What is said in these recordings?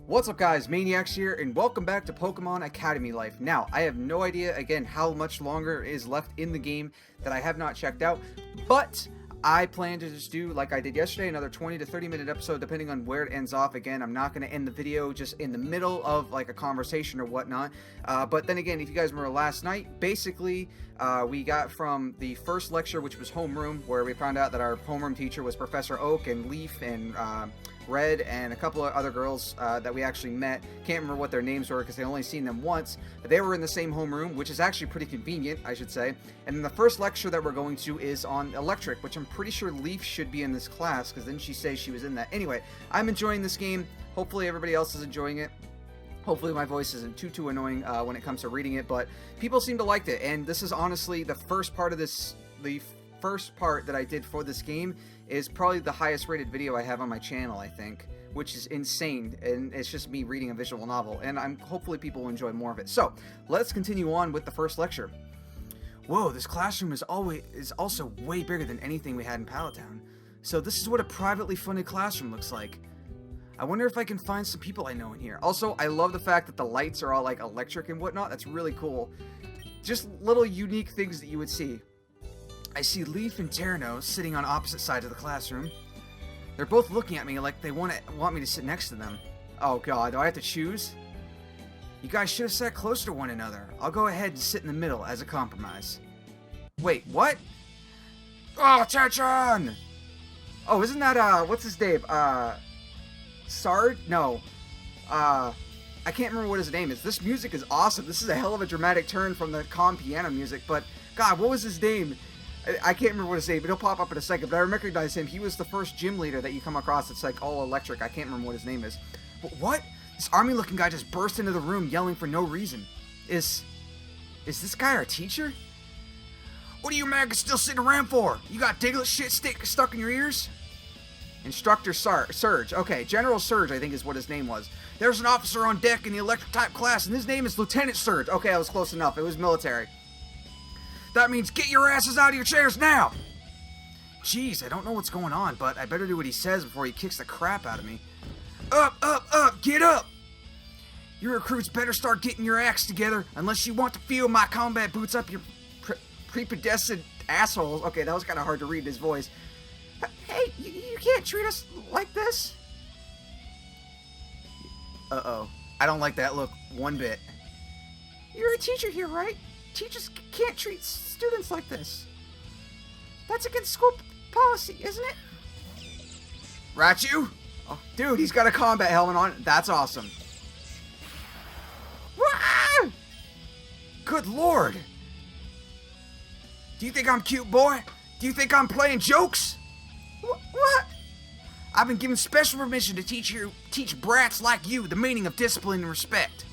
What's up guys, Maniacs here, and welcome back to Pokemon Academy Life. Now, I have no idea, again, how much longer is left in the game that I have not checked out, but I plan to just do, like I did yesterday, another 20 to 30 minute episode, depending on where it ends off. Again, I'm not going to end the video just in the middle of, like, a conversation or whatnot, but then again, if you guys remember last night, basically, we got from the first lecture, which was homeroom, where we found out that our homeroom teacher was Professor Oak and Leaf and, Red and a couple of other girls that we actually met. Can't remember what their names were because I only seen them once, but they were in the same homeroom, which is actually pretty convenient, I should say. And then the first lecture that we're going to is on electric, which I'm pretty sure Leaf should be in this class because then she says she was in that. Anyway, I'm enjoying this game. Hopefully everybody else is enjoying it. Hopefully my voice isn't too annoying when it comes to reading it, but people seem to like it. And this is honestly the first part of this, the first part that I did for this game is probably the highest rated video I have on my channel, I think, which is insane, and it's just me reading a visual novel, and hopefully people will enjoy more of it. So let's continue on with the first lecture. Whoa, this classroom is also way bigger than anything we had in Pallet Town. So this is what a privately funded classroom looks like. I wonder if I can find some people I know in here. Also, I love the fact that the lights are all like electric and whatnot. That's really cool. Just little unique things that you would see. I see Leaf and Terno sitting on opposite sides of the classroom. They're both looking at me like they want me to sit next to them. Oh god, do I have to choose? You guys should have sat closer to one another. I'll go ahead and sit in the middle as a compromise. Wait, what? Oh, attention! Oh, isn't that, what's his name? Sard? No. I can't remember what his name is. This music is awesome. This is a hell of a dramatic turn from the calm piano music, but god, what was his name? I can't remember what his name, but he'll pop up in a second, but I recognize him. He was the first gym leader that you come across that's like all electric. I can't remember what his name is. But what? This army-looking guy just burst into the room yelling for no reason. Is this guy our teacher? What are you maggots still sitting around for? You got Diglett shit stuck in your ears? Instructor Surge. Okay, General Surge, I think is what his name was. There's an officer on deck in the electric type class, and his name is Lieutenant Surge. Okay, I was close enough. It was military. That means get your asses out of your chairs now! Jeez, I don't know what's going on, but I better do what he says before he kicks the crap out of me. Up, get up! You recruits better start getting your acts together unless you want to feel my combat boots up your prepudescent assholes. Okay, that was kind of hard to read in his voice. Hey, you can't treat us like this. Uh-oh. I don't like that look one bit. You're a teacher here, right? Teachers can't treat students like this. That's against school policy, isn't it? Raichu? Oh, dude, he's got a combat helmet on. That's awesome. Wah! Good lord. Do you think I'm cute, boy? Do you think I'm playing jokes? What? I've been given special permission to teach brats like you the meaning of discipline and respect.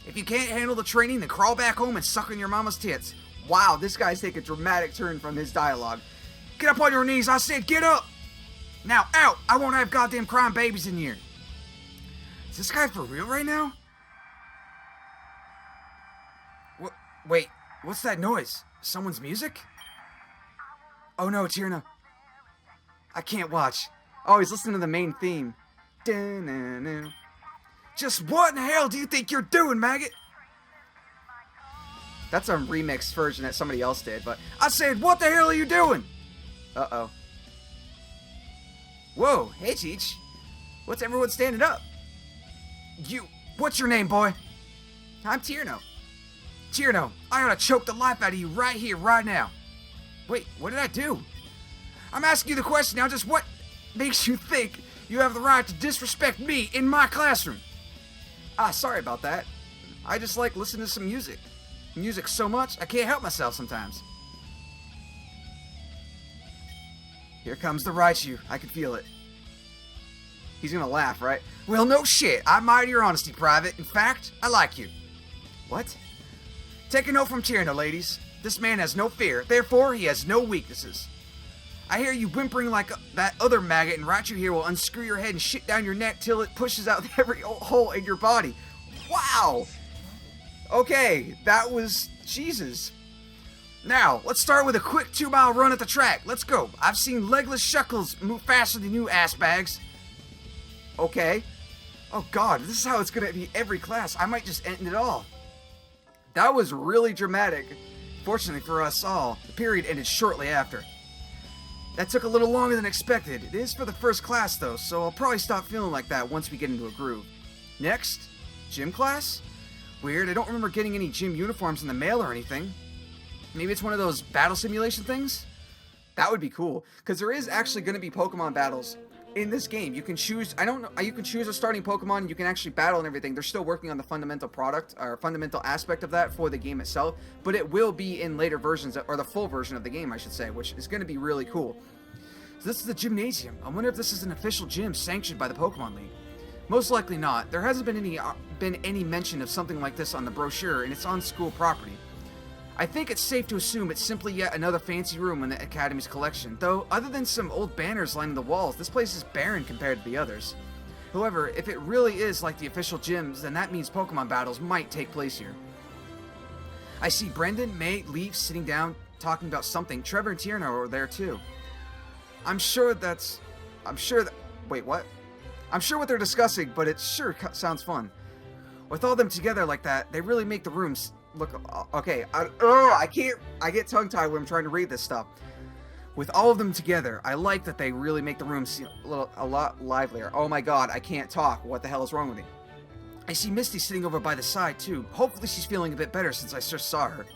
If you can't handle the training, then crawl back home and suck on your mama's tits. Wow, this guy's taking a dramatic turn from his dialogue. Get up on your knees, I said get up! Now, out! I won't have goddamn crying babies in here. Is this guy for real right now? Wait, what's that noise? Someone's music? Oh no, Tierna. I can't watch. Oh, he's listening to the main theme. Da-na-na. Just what in the hell do you think you're doing, maggot? That's a remixed version that somebody else did, but I said, what the hell are you doing? Uh-oh. Whoa, hey, Cheech. What's everyone standing up? What's your name, boy? I'm Tierno. Tierno, I ought to choke the life out of you right here, right now. Wait, what did I do? I'm asking you the question now, just what makes you think you have the right to disrespect me in my classroom? Ah, sorry about that. I just like listening to some music. Music so much, I can't help myself sometimes. Here comes the Raichu. I can feel it. He's gonna laugh, right? Well, no shit. I admire your honesty, Private. In fact, I like you. What? Take a note from Tierno, ladies. This man has no fear. Therefore, he has no weaknesses. I hear you whimpering like that other maggot, and Raichu here will unscrew your head and shit down your neck till it pushes out every hole in your body. Wow! Okay, that was... Jesus. Now, let's start with a quick 2-mile run at the track. Let's go. I've seen legless shuckles move faster than you, ass bags. Okay. Oh god, this is how it's gonna be every class. I might just end it all. That was really dramatic. Fortunately for us all, the period ended shortly after. That took a little longer than expected. It is for the first class though, so I'll probably stop feeling like that once we get into a groove. Next, gym class? Weird, I don't remember getting any gym uniforms in the mail or anything. Maybe it's one of those battle simulation things? That would be cool, because there is actually going to be Pokemon battles in this game. You can choose, I don't know, you can choose a starting Pokemon and you can actually battle and everything. They're still working on the fundamental product, or fundamental aspect of that for the game itself, but it will be in later versions, or the full version of the game, I should say, which is going to be really cool. So this is the gymnasium. I wonder if this is an official gym sanctioned by the Pokemon League. Most likely not. There hasn't been any mention of something like this on the brochure, and it's on school property. I think it's safe to assume it's simply yet another fancy room in the Academy's collection, though other than some old banners lining the walls, this place is barren compared to the others. However, if it really is like the official gyms, then that means Pokemon battles might take place here. I see Brendan, May, Leaf sitting down, talking about something. Trevor and Tierno are there too. Wait, what? I'm sure what they're discussing, but it sure sounds fun. With all them together like that, they really make the rooms look okay. I get tongue-tied when I'm trying to read this stuff. With all of them together, I like that they really make the rooms seem a lot livelier. Oh my god, I can't talk. What the hell is wrong with me? I see Misty sitting over by the side too. Hopefully she's feeling a bit better since I just saw her.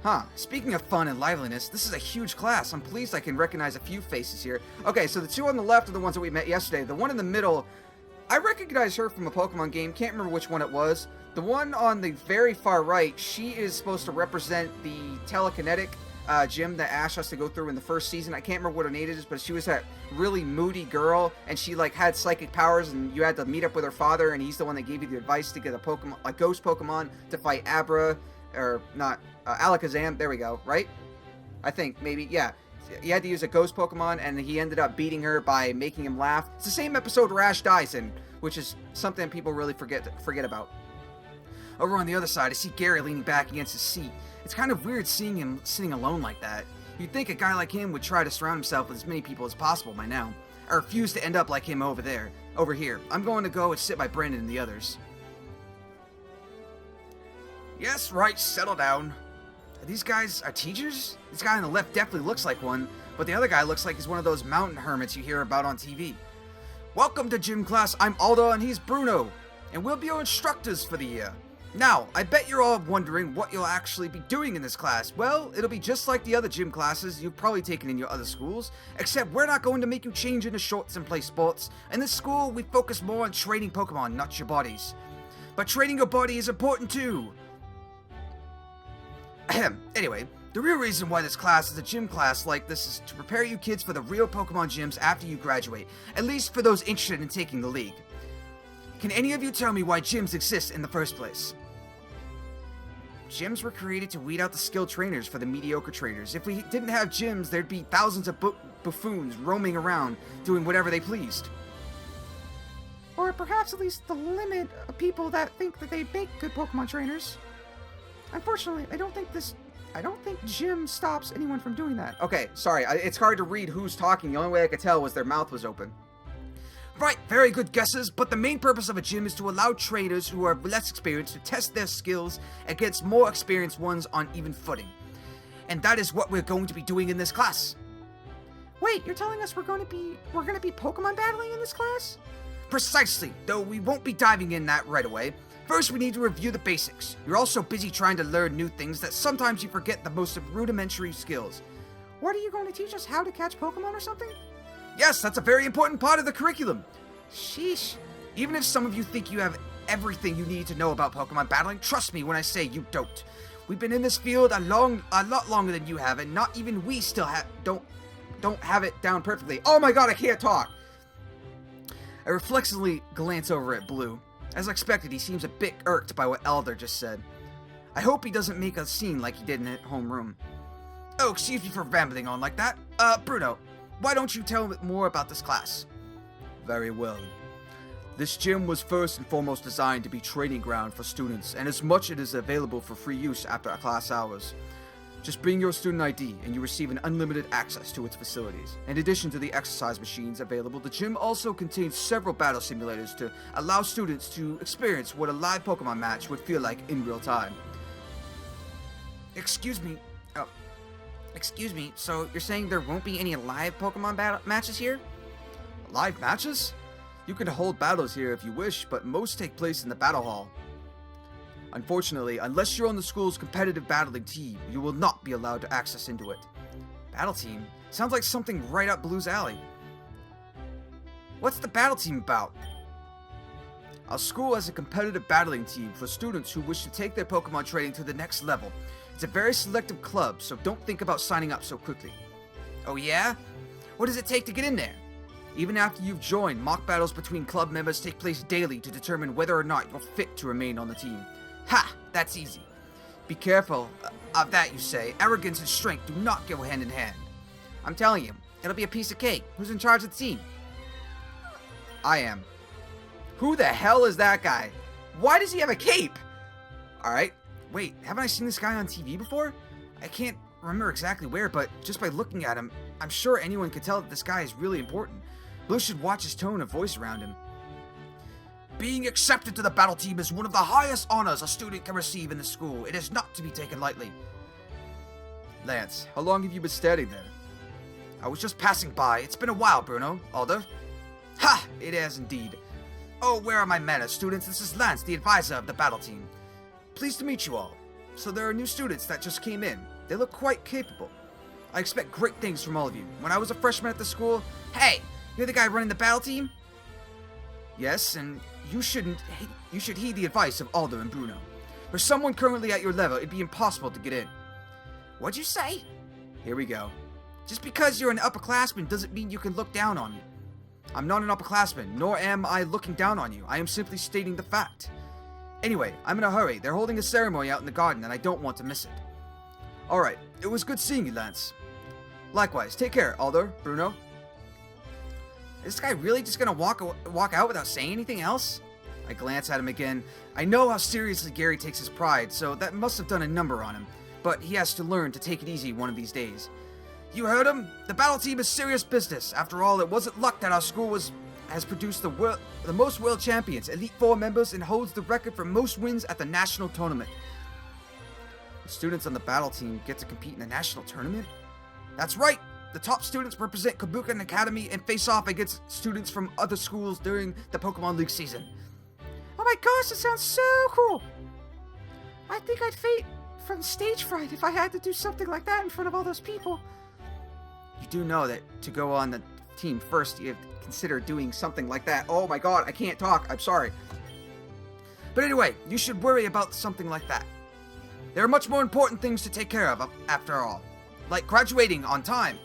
Huh, speaking of fun and liveliness, this is a huge class. I'm pleased I can recognize a few faces here. Okay, so the two on the left are the ones that we met yesterday. The one in the middle, I recognize her from a Pokemon game. Can't remember which one it was. The one on the very far right, she is supposed to represent the telekinetic gym that Ash has to go through in the first season. I can't remember what her name is, but she was that really moody girl, and she like had psychic powers, and you had to meet up with her father, and he's the one that gave you the advice to get a ghost Pokemon to fight Abra, or not, Alakazam. There we go, right? I think, maybe, yeah. He had to use a ghost Pokemon, and he ended up beating her by making him laugh. It's the same episode where Ash dies in, which is something people really forget about. Over on the other side, I see Gary leaning back against his seat. It's kind of weird seeing him sitting alone like that. You'd think a guy like him would try to surround himself with as many people as possible by now. I refuse to end up like him over here. I'm going to go and sit by Brendan and the others. Yes, right, settle down. These guys are teachers? This guy on the left definitely looks like one, but the other guy looks like he's one of those mountain hermits you hear about on TV. Welcome to gym class. I'm Aldo and he's Bruno, and we'll be your instructors for the year. Now, I bet you're all wondering what you'll actually be doing in this class. Well, it'll be just like the other gym classes you've probably taken in your other schools, except we're not going to make you change into shorts and play sports. In this school, we focus more on training Pokemon, not your bodies. But training your body is important too. Anyway, the real reason why this class is a gym class like this is to prepare you kids for the real Pokemon gyms after you graduate, at least for those interested in taking the league. Can any of you tell me why gyms exist in the first place? Gyms were created to weed out the skilled trainers for the mediocre trainers. If we didn't have gyms, there'd be thousands of buffoons roaming around doing whatever they pleased. Or perhaps at least the limit of people that think that they make good Pokemon trainers. Unfortunately, I don't think gym stops anyone from doing that. Okay, sorry, it's hard to read who's talking. The only way I could tell was their mouth was open. Right, very good guesses, but the main purpose of a gym is to allow trainers who are less experienced to test their skills against more experienced ones on even footing. And that is what we're going to be doing in this class. Wait, you're telling us we're going to be Pokemon battling in this class? Precisely, though we won't be diving in that right away. First, we need to review the basics. You're all so busy trying to learn new things that sometimes you forget the most rudimentary skills. What are you going to teach us, how to catch Pokemon or something? Yes, that's a very important part of the curriculum. Sheesh. Even if some of you think you have everything you need to know about Pokemon battling, trust me when I say you don't. We've been in this field a lot longer than you have, and not even we still don't have it down perfectly. Oh my god, I can't talk! I reflexively glance over at Blue. As expected, he seems a bit irked by what Elder just said. I hope he doesn't make a scene like he did in his homeroom. Oh, excuse me for rambling on like that. Bruno, why don't you tell me more about this class? Very well. This gym was first and foremost designed to be training ground for students, and as much it is available for free use after class hours. Just bring your student ID and you receive an unlimited access to its facilities. In addition to the exercise machines available, the gym also contains several battle simulators to allow students to experience what a live Pokemon match would feel like in real time. Excuse me, so you're saying there won't be any live Pokemon battle matches here? Live matches? You can hold battles here if you wish, but most take place in the battle hall. Unfortunately, unless you're on the school's competitive battling team, you will not be allowed to access into it. Battle team? Sounds like something right up Blue's alley. What's the battle team about? Our school has a competitive battling team for students who wish to take their Pokemon training to the next level. It's a very selective club, so don't think about signing up so quickly. Oh yeah? What does it take to get in there? Even after you've joined, mock battles between club members take place daily to determine whether or not you're fit to remain on the team. Ha! That's easy. Be careful of that, you say. Arrogance and strength do not go hand in hand. I'm telling you, it'll be a piece of cake. Who's in charge of the team? I am. Who the hell is that guy? Why does he have a cape? Alright, wait, haven't I seen this guy on TV before? I can't remember exactly where, but just by looking at him, I'm sure anyone could tell that this guy is really important. Blue should watch his tone of voice around him. Being accepted to the battle team is one of the highest honors a student can receive in the school. It is not to be taken lightly. Lance, how long have you been standing there? I was just passing by. It's been a while, Bruno. Alder? Ha! It has indeed. Oh, where are my manners, students? This is Lance, the advisor of the battle team. Pleased to meet you all. So there are new students that just came in. They look quite capable. I expect great things from all of you. When I was a freshman at the school... Hey! You're the guy running the battle team? Yes, and you should heed the advice of Alder and Bruno. For someone currently at your level, it'd be impossible to get in. What'd you say? Here we go. Just because you're an upperclassman doesn't mean you can look down on me. I'm not an upperclassman, nor am I looking down on you. I am simply stating the fact. Anyway, I'm in a hurry. They're holding a ceremony out in the garden, and I don't want to miss it. Alright, it was good seeing you, Lance. Likewise, take care, Alder, Bruno. Is this guy really just gonna walk out without saying anything else? I glance at him again. I know how seriously Gary takes his pride, so that must have done a number on him. But he has to learn to take it easy one of these days. You heard him? The battle team is serious business. After all, it wasn't luck that our school has produced the most world champions, Elite Four members, and holds the record for most wins at the national tournament. The students on the battle team get to compete in the national tournament? That's right! The top students represent Kabukian Academy and face off against students from other schools during the Pokemon League season. Oh my gosh, it sounds so cool! I think I'd faint from stage fright if I had to do something like that in front of all those people. You do know that to go on the team first, you have to consider doing something like that. Oh my god, I can't talk. I'm sorry. But anyway, you should worry about something like that. There are much more important things to take care of, after all. Like graduating on time.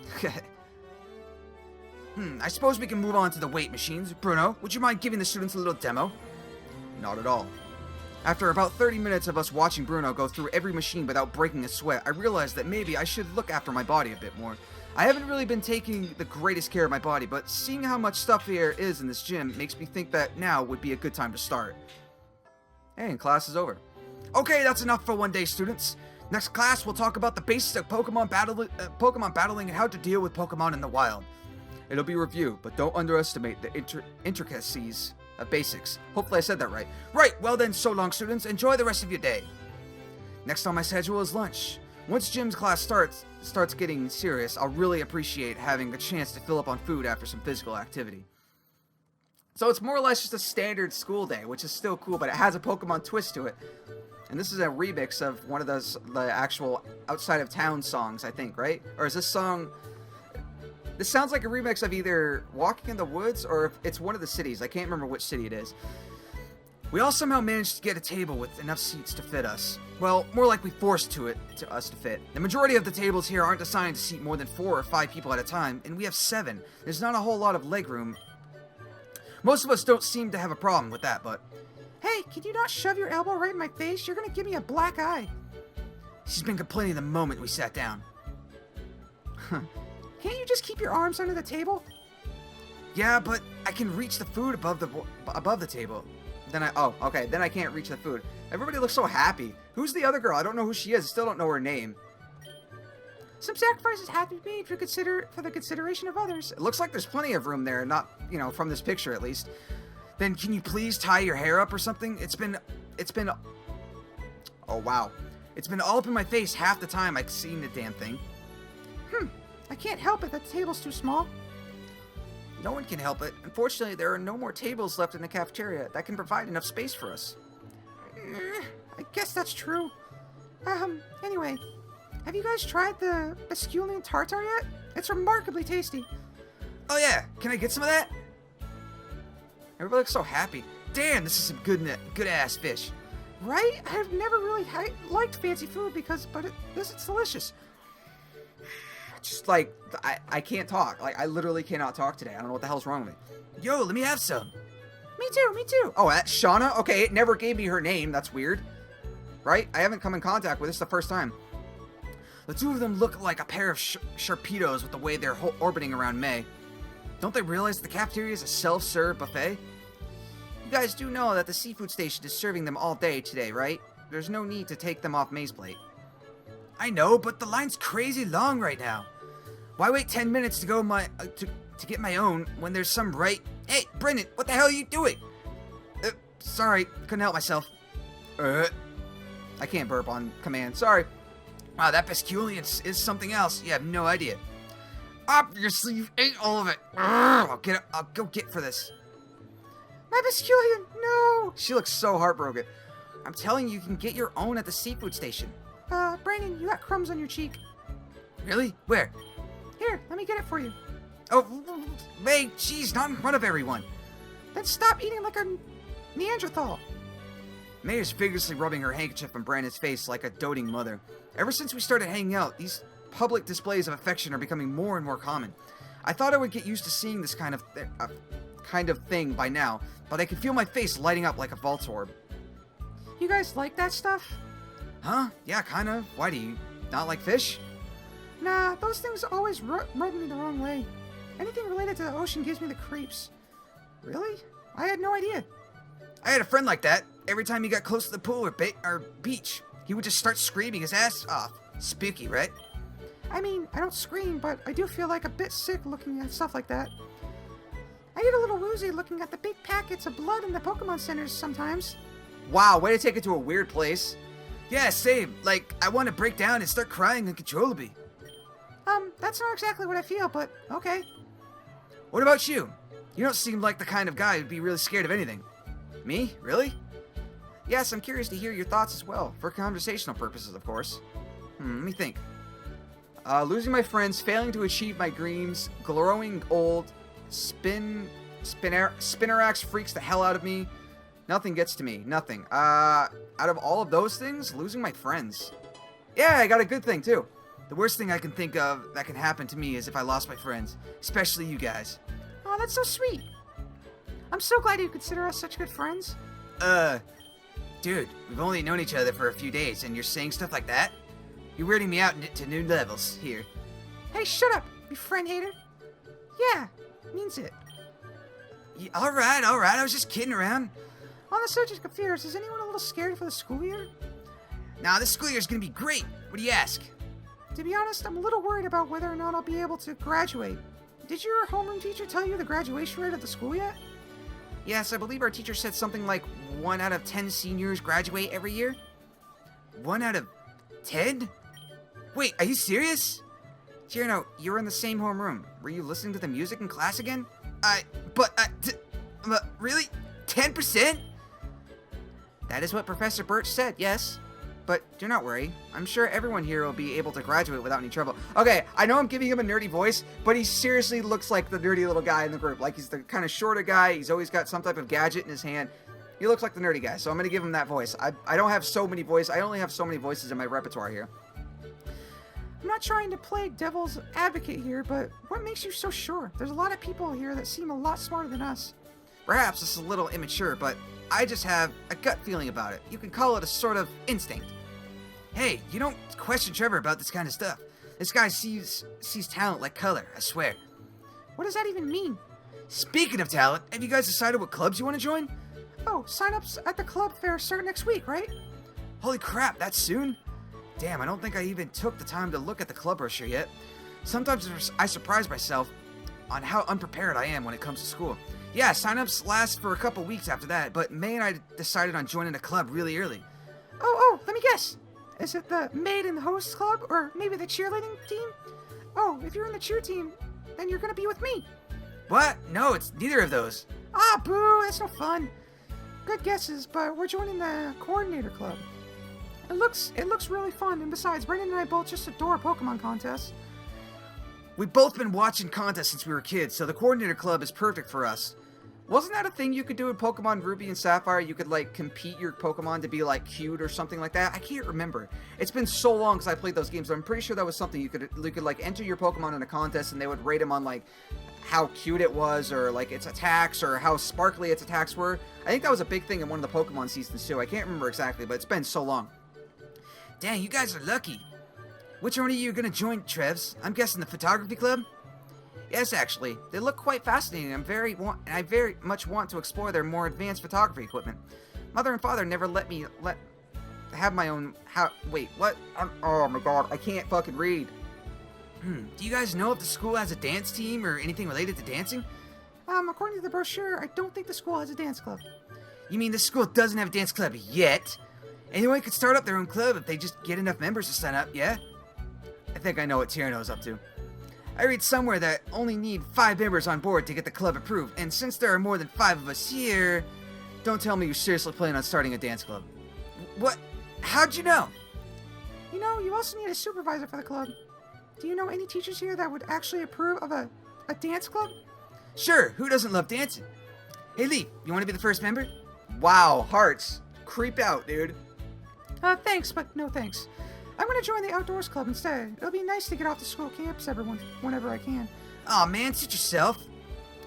I suppose we can move on to the weight machines. Bruno, would you mind giving the students a little demo? Not at all. After about 30 minutes of us watching Bruno go through every machine without breaking a sweat, I realized that maybe I should look after my body a bit more. I haven't really been taking the greatest care of my body, but seeing how much stuff there is in this gym makes me think that now would be a good time to start. And class is over. Okay, that's enough for one day, students. Next class, we'll talk about the basics of Pokemon battling and how to deal with Pokemon in the wild. It'll be review, but don't underestimate the intricacies of basics. Hopefully I said that right. Right, well then, so long, students. Enjoy the rest of your day. Next on my schedule is lunch. Once gym's class starts getting serious, I'll really appreciate having the chance to fill up on food after some physical activity. So it's more or less just a standard school day, which is still cool, but it has a Pokemon twist to it. And this is a remix of one of the actual Outside of Town songs, I think, right? Or is this song... This sounds like a remix of either Walking in the Woods or it's one of the cities. I can't remember which city it is. We all somehow managed to get a table with enough seats to fit us. Well, more like we forced us to fit. The majority of the tables here aren't designed to seat more than 4 or 5 people at a time, and we have 7. There's not a whole lot of legroom. Most of us don't seem to have a problem with that, but... Hey, can you not shove your elbow right in my face? You're gonna give me a black eye. She's been complaining the moment we sat down. Can't you just keep your arms under the table? Yeah, but I can reach the food above the table. Then I can't reach the food. Everybody looks so happy. Who's the other girl? I don't know who she is. I still don't know her name. Some sacrifices have to be made for the consideration of others. It looks like there's plenty of room there, not, from this picture at least. Then can you please tie your hair up or something? It's been, oh wow. It's been all up in my face half the time I've seen the damn thing. I can't help it that the table's too small. No one can help it. Unfortunately, there are no more tables left in the cafeteria that can provide enough space for us. I guess that's true. Anyway, have you guys tried the Basculian tartar yet? It's remarkably tasty. Oh yeah, can I get some of that? Everybody looks so happy. Damn, this is some good ass fish. Right? I've never really liked fancy food but it's delicious. Just like, I can't talk. Like, I literally cannot talk today. I don't know what the hell's wrong with me. Yo, let me have some. Me too. Oh, that's Shauna? Okay, it never gave me her name. That's weird. Right? I haven't come in contact with this the first time. The two of them look like a pair of Sharpedos with the way they're orbiting around May. Don't they realize the cafeteria is a self-serve buffet? You guys do know that the seafood station is serving them all day today, right? There's no need to take them off May's plate. I know, but the line's crazy long right now. Why wait 10 minutes to go to get my own when there's some right... Hey, Brendan, what the hell are you doing? Sorry, couldn't help myself. I can't burp on command, sorry. Wow, that Basculian is something else. You have no idea. Obviously, you ate all of it. I'll go get for this. My Basculian, no! She looks so heartbroken. I'm telling you, you can get your own at the seafood station. Brandon, you got crumbs on your cheek. Really? Where? Here, let me get it for you. Oh, May, jeez, not in front of everyone. Then stop eating like a Neanderthal. May is vigorously rubbing her handkerchief on Brandon's face like a doting mother. Ever since we started hanging out, these public displays of affection are becoming more and more common. I thought I would get used to seeing this kind of thing by now, but I can feel my face lighting up like a Voltorb. You guys like that stuff? Huh? Yeah, kinda. Why, do you not like fish? Nah, those things always rub me the wrong way. Anything related to the ocean gives me the creeps. Really? I had no idea. I had a friend like that. Every time he got close to the pool or beach, he would just start screaming his ass off. Spooky, right? I mean, I don't scream, but I do feel like a bit sick looking at stuff like that. I get a little woozy looking at the big packets of blood in the Pokemon centers sometimes. Wow, way to take it to a weird place. Yeah, same. Like, I want to break down and start crying uncontrollably. That's not exactly what I feel, but okay. What about you? You don't seem like the kind of guy who'd be really scared of anything. Me? Really? Yes, I'm curious to hear your thoughts as well, for conversational purposes, of course. Let me think. Losing my friends, failing to achieve my dreams, growing old, Spinnerax freaks the hell out of me. Nothing gets to me. Nothing. Out of all of those things, losing my friends. Yeah, I got a good thing, too. The worst thing I can think of that can happen to me is if I lost my friends. Especially you guys. Oh, that's so sweet. I'm so glad you consider us such good friends. Dude, we've only known each other for a few days, and you're saying stuff like that? You're weirding me out to new levels here. Hey, shut up, you friend hater. Yeah, means it. Yeah, alright, I was just kidding around. On the subject of fears, is anyone a little scared for the school year? Nah, this school year's gonna be great. What do you ask? To be honest, I'm a little worried about whether or not I'll be able to graduate. Did your homeroom teacher tell you the graduation rate of the school yet? Yes, I believe our teacher said something like 1 out of 10 seniors graduate every year. 1 out of 10? Wait, are you serious? Cyrano, you were in the same homeroom. Were you listening to the music in class again? Really? 10%? That is what Professor Birch said, yes. But do not worry. I'm sure everyone here will be able to graduate without any trouble. Okay, I know I'm giving him a nerdy voice, but he seriously looks like the nerdy little guy in the group. Like, he's the kind of shorter guy. He's always got some type of gadget in his hand. He looks like the nerdy guy, so I'm going to give him that voice. I don't have so many voices. I only have so many voices in my repertoire here. I'm not trying to play devil's advocate here, but what makes you so sure? There's a lot of people here that seem a lot smarter than us. Perhaps this is a little immature, but I just have a gut feeling about it. You can call it a sort of instinct. Hey, you don't question Trevor about this kind of stuff. This guy sees talent like color, I swear. What does that even mean? Speaking of talent, have you guys decided what clubs you want to join? Oh, sign-ups at the club fair start next week, right? Holy crap, that soon? Damn, I don't think I even took the time to look at the club brochure yet. Sometimes I surprise myself on how unprepared I am when it comes to school. Yeah, sign-ups last for a couple weeks after that, but May and I decided on joining a club really early. Oh, let me guess. Is it the maid and the host club, or maybe the cheerleading team? Oh, if you're in the cheer team, then you're gonna be with me. What? No, it's neither of those. Ah, boo, that's no fun. Good guesses, but we're joining the coordinator club. It looks really fun, and besides, Brendan and I both just adore Pokemon contests. We've both been watching contests since we were kids, so the coordinator club is perfect for us. Wasn't that a thing you could do in Pokemon Ruby and Sapphire? You could, like, compete your Pokemon to be, like, cute or something like that? I can't remember. It's been so long since I played those games, but I'm pretty sure that was something you could, like, enter your Pokemon in a contest, and they would rate them on, like, how cute it was, or, like, its attacks, or how sparkly its attacks were. I think that was a big thing in one of the Pokemon seasons, too. I can't remember exactly, but it's been so long. Dang, you guys are lucky. Which one of you are going to join, Trevs? I'm guessing the photography club? Yes, actually. They look quite fascinating, and I very much want to explore their more advanced photography equipment. Mother and father never let me have my own... Wait, what? Oh my god, I can't fucking read. Do you guys know if the school has a dance team or anything related to dancing? According to the brochure, I don't think the school has a dance club. You mean the school doesn't have a dance club yet? Anyone could start up their own club if they just get enough members to sign up, yeah? I think I know what Tyranno's up to. I read somewhere that only need 5 members on board to get the club approved, and since there are more than 5 of us here, don't tell me you're seriously planning on starting a dance club. What? How'd you know? You know, you also need a supervisor for the club. Do you know any teachers here that would actually approve of a dance club? Sure, who doesn't love dancing? Hey Lee, you want to be the first member? Wow, hearts. Creep out, dude. Thanks, but no thanks. I'm gonna join the outdoors club instead. It'll be nice to get off the school campus whenever I can. Aw man, suit yourself.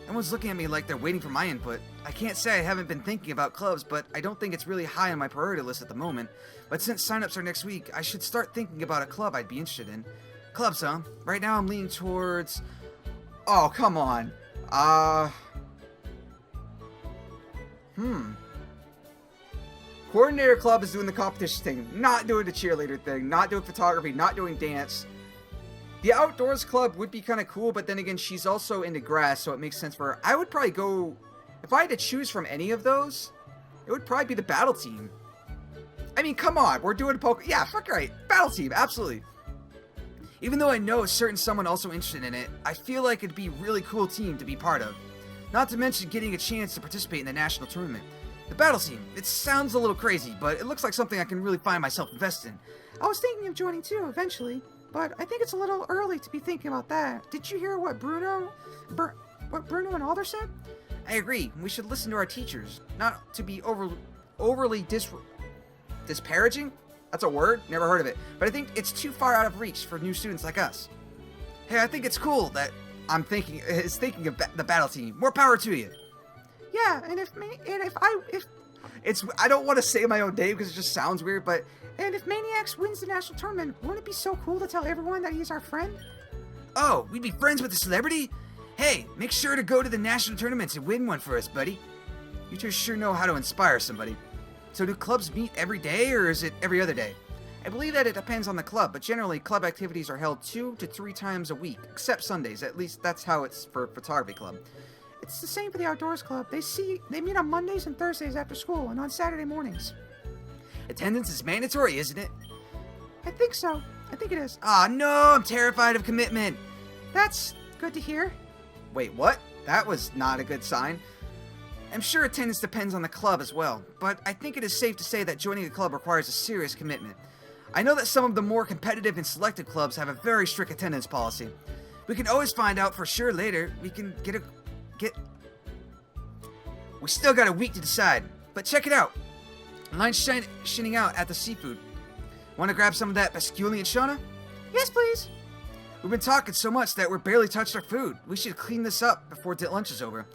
Everyone's looking at me like they're waiting for my input. I can't say I haven't been thinking about clubs, but I don't think it's really high on my priority list at the moment. But since sign-ups are next week, I should start thinking about a club I'd be interested in. Clubs, huh? Right now I'm leaning towards... Oh, come on. Coordinator club is doing the competition thing, not doing the cheerleader thing, not doing photography, not doing dance. The outdoors club would be kind of cool, but then again, she's also into grass, so it makes sense for her. I would probably go, if I had to choose from any of those, it would probably be the battle team. I mean, come on, we're doing yeah, fuck right, battle team, absolutely. Even though I know a certain someone also interested in it, I feel like it'd be a really cool team to be part of. Not to mention getting a chance to participate in the national tournament. The battle team, it sounds a little crazy, but it looks like something I can really find myself invested in. I was thinking of joining too, eventually, but I think it's a little early to be thinking about that. Did you hear what Bruno and Alder said? I agree, we should listen to our teachers, not to be overly disparaging? That's a word? Never heard of it. But I think it's too far out of reach for new students like us. Hey, I think it's cool that thinking of the battle team. More power to you. Yeah, I don't want to say my own name because it just sounds weird, but... And if Maniacs wins the national tournament, wouldn't it be so cool to tell everyone that he's our friend? Oh, we'd be friends with a celebrity? Hey, make sure to go to the national tournaments and win one for us, buddy. You two sure know how to inspire somebody. So do clubs meet every day, or is it every other day? I believe that it depends on the club, but generally club activities are held 2 to 3 times a week, except Sundays. At least that's how it's for photography club. It's the same for the outdoors club. They meet on Mondays and Thursdays after school, and on Saturday mornings. Attendance is mandatory, isn't it? I think so. I think it is. Aw, no, I'm terrified of commitment. That's good to hear. Wait, what? That was not a good sign. I'm sure attendance depends on the club as well, but I think it is safe to say that joining a club requires a serious commitment. I know that some of the more competitive and selective clubs have a very strict attendance policy. We can always find out for sure later. We can We still got a week to decide, but check it out. Line's shining out at the seafood. Want to grab some of that Basculian, Shauna? Yes, please. We've been talking so much that we're barely touched our food. We should clean this up before lunch is over.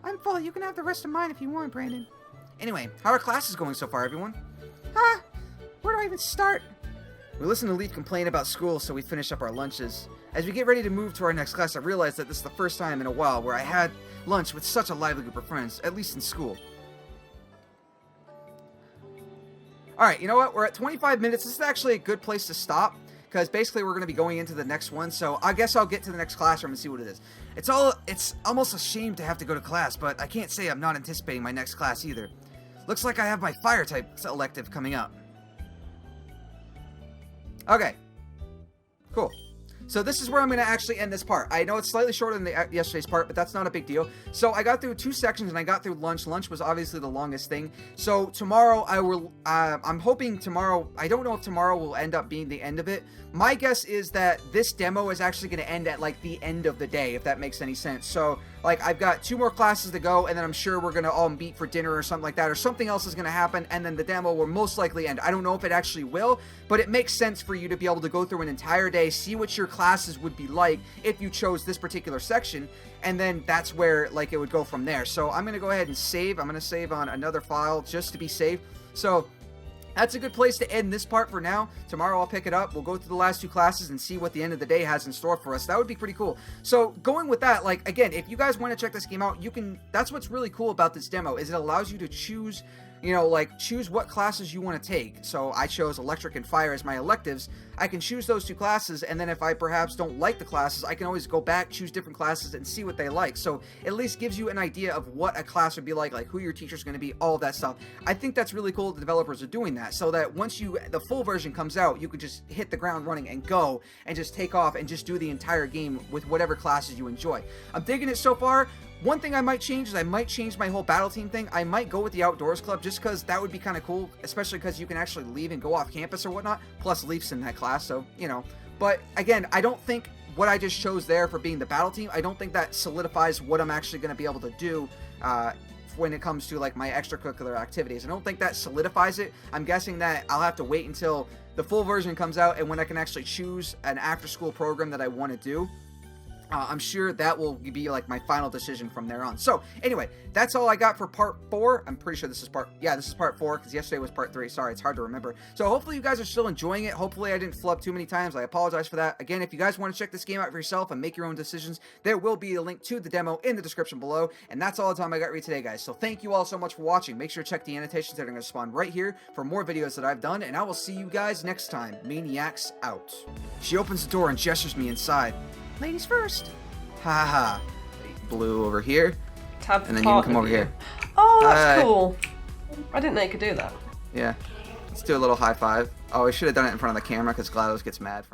I'm full. You can have the rest of mine if you want, Brandon. Anyway, how are classes going so far, everyone? Where do I even start? We listened to Leaf complain about school, so we finish up our lunches. As we get ready to move to our next class, I realized that this is the first time in a while where I had lunch with such a lively group of friends, at least in school. All right, you know what? We're at 25 minutes. This is actually a good place to stop because basically we're going to be going into the next one. So I guess I'll get to the next classroom and see what it is. It's almost a shame to have to go to class, but I can't say I'm not anticipating my next class either. Looks like I have my fire type elective coming up. Okay. Cool. So this is where I'm going to actually end this part. I know it's slightly shorter than yesterday's part, but that's not a big deal. So I got through 2 sections and I got through lunch. Lunch was obviously the longest thing. So tomorrow I'm hoping tomorrow, I don't know if tomorrow will end up being the end of it. My guess is that this demo is actually going to end at like the end of the day, if that makes any sense. So like I've got 2 more classes to go, and then I'm sure we're going to all meet for dinner or something like that, or something else is going to happen, and then the demo will most likely end. I don't know if it actually will, but it makes sense for you to be able to go through an entire day, see what your classes would be like if you chose this particular section, and then that's where like it would go from there. So I'm going to go ahead and save. I'm going to save on another file just to be safe. So that's a good place to end this part for now. Tomorrow I'll pick it up. We'll go through the last 2 classes and see what the end of the day has in store for us. That would be pretty cool. So going with that, like again, if you guys want to check this game out, you can. That's what's really cool about this demo is it allows you to choose, you know, like choose what classes you want to take. So I chose electric and fire as my electives. I can choose those 2 classes, and then if I perhaps don't like the classes, I can always go back, choose different classes, and see what they like. So it at least gives you an idea of what a class would be like who your teacher's going to be, all of that stuff. I think that's really cool the developers are doing that, so that once the full version comes out, you could just hit the ground running and go, and just take off and just do the entire game with whatever classes you enjoy. I'm digging it so far. One thing I might change is I might change my whole battle team thing. I might go with the outdoors club just because that would be kind of cool, especially because you can actually leave and go off campus or whatnot. Plus Leaf's in that class, so, you know. But again, I don't think what I just chose there for being the battle team, I don't think that solidifies what I'm actually going to be able to do when it comes to like my extracurricular activities. I don't think that solidifies it. I'm guessing that I'll have to wait until the full version comes out and when I can actually choose an after-school program that I want to do. I'm sure that will be like my final decision from there on. So anyway, that's all I got for part 4. I'm pretty sure this is part 4 because yesterday was part 3. Sorry, it's hard to remember. So hopefully you guys are still enjoying it. Hopefully I didn't flub too many times. I apologize for that. Again, if you guys want to check this game out for yourself and make your own decisions, there will be a link to the demo in the description below. And that's all the time I got for you today, guys. So thank you all so much for watching. Make sure to check the annotations that are going to spawn right here for more videos that I've done. And I will see you guys next time. Maniacs out. She opens the door and gestures me inside. Ladies first. Haha. Blue over here. Tab and then you can come over here. Oh, that's cool. I didn't know you could do that. Yeah. Let's do a little high five. Oh, we should have done it in front of the camera because GLaDOS gets mad from